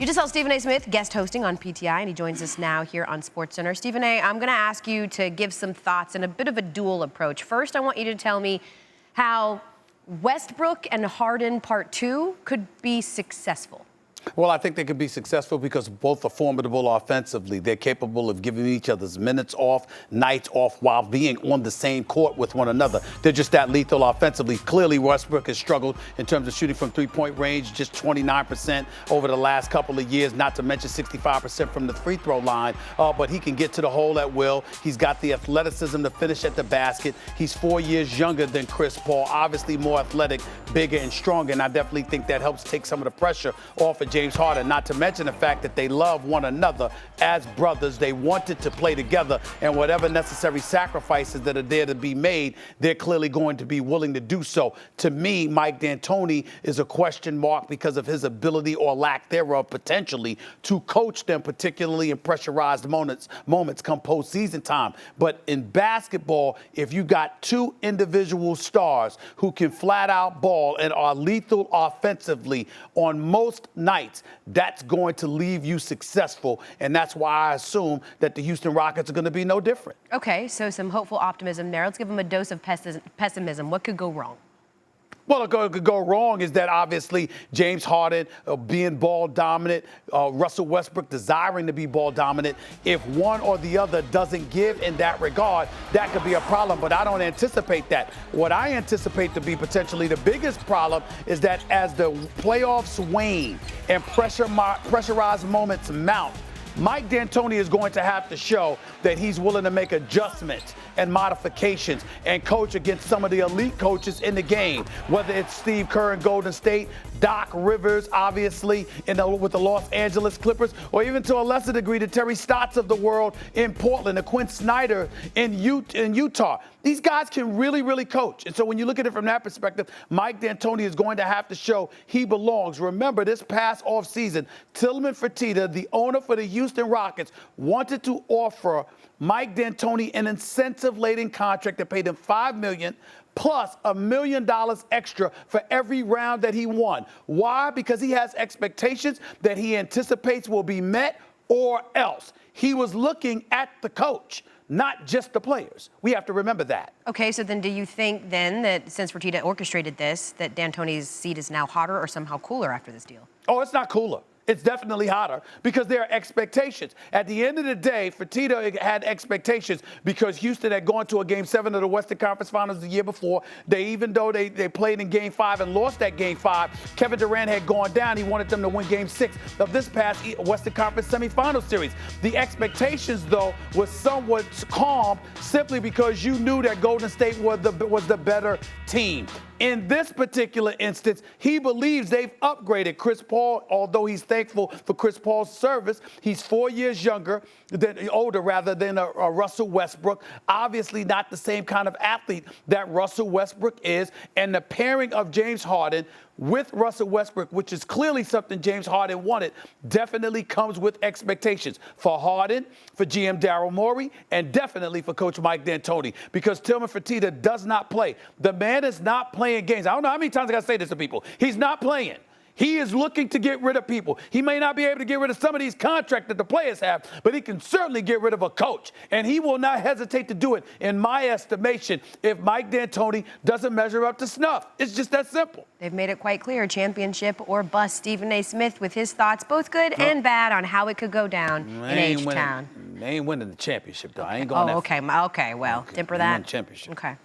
You just saw Stephen A. Smith guest hosting on PTI, and he joins us now here on SportsCenter. Stephen A., I'm going to ask you to give some thoughts and a bit of a dual approach. First, I want you to tell me how Westbrook and Harden Part 2 could be successful. Well, I think they could be successful because both are formidable offensively. They're capable of giving each other's minutes off, nights off, while being on the same court with one another. They're just that lethal offensively. Clearly, Westbrook has struggled in terms of shooting from three-point range, just 29% over the last couple of years, not to mention 65% from the free throw line. But he can get to the hole at will. He's got the athleticism to finish at the basket. He's 4 years younger than Chris Paul, obviously more athletic, bigger, and stronger. And I definitely think that helps take some of the pressure off of James Harden, not to mention the fact that they love one another as brothers. They wanted to play together, and whatever necessary sacrifices that are there to be made, they're clearly going to be willing to do so. To me, Mike D'Antoni is a question mark because of his ability or lack thereof potentially to coach them, particularly in pressurized moments come postseason time. But in basketball, if you got two individual stars who can flat out ball and are lethal offensively on most nights, that's going to leave you successful, and that's why I assume that the Houston Rockets are going to be no different. Okay, so some hopeful optimism there. Let's give them a dose of pessimism. What could go wrong? Well, what could go wrong is that obviously James Harden being ball dominant, Russell Westbrook desiring to be ball dominant. If one or the other doesn't give in that regard, that could be a problem, but I don't anticipate that. What I anticipate to be potentially the biggest problem is that as the playoffs wane and pressurized moments mount, Mike D'Antoni is going to have to show that he's willing to make adjustments and modifications and coach against some of the elite coaches in the game, whether it's Steve Kerr in Golden State, Doc Rivers, obviously, with the Los Angeles Clippers, or even to a lesser degree, the Terry Stotts of the world in Portland, the Quinn Snyder in Utah. These guys can really, really coach. And so when you look at it from that perspective, Mike D'Antoni is going to have to show he belongs. Remember, this past offseason, Tillman Fertitta, the owner for the Houston Rockets, wanted to offer Mike D'Antoni an incentive-laden contract that paid him $5 million plus $1 million extra for every round that he won. Why? Because he has expectations that he anticipates will be met, or else. He was looking at the coach, not just the players. We have to remember that. Okay, so then do you think then that since Fertitta orchestrated this, that D'Antoni's seat is now hotter or somehow cooler after this deal? Oh, it's not cooler. It's definitely hotter because there are expectations. At the end of the day, Fertitta had expectations because Houston had gone to a Game 7 of the Western Conference Finals the year before. Even though they played in Game 5 and lost that Game 5, Kevin Durant had gone down. He wanted them to win Game 6 of this past Western Conference semifinal series. The expectations, though, was somewhat calm simply because you knew that Golden State was the better team. In this particular instance, he believes they've upgraded Chris Paul, although he's thankful for Chris Paul's service. He's 4 years older than a Russell Westbrook. Obviously not the same kind of athlete that Russell Westbrook is. And the pairing of James Harden with Russell Westbrook, which is clearly something James Harden wanted, definitely comes with expectations for Harden, for GM Daryl Morey, and definitely for Coach Mike D'Antoni, because Tillman Fertitta does not play. The man is not playing games. I don't know how many times I got to say this to people. He's not playing. He is looking to get rid of people. He may not be able to get rid of some of these contracts that the players have, but he can certainly get rid of a coach. And he will not hesitate to do it, in my estimation, if Mike D'Antoni doesn't measure up to snuff. It's just that simple. They've made it quite clear, championship or bust. Stephen A. Smith with his thoughts, both good and bad, on how it could go down in H-Town. They ain't winning the championship, though. I ain't going okay, well, temper that. Championship. Okay.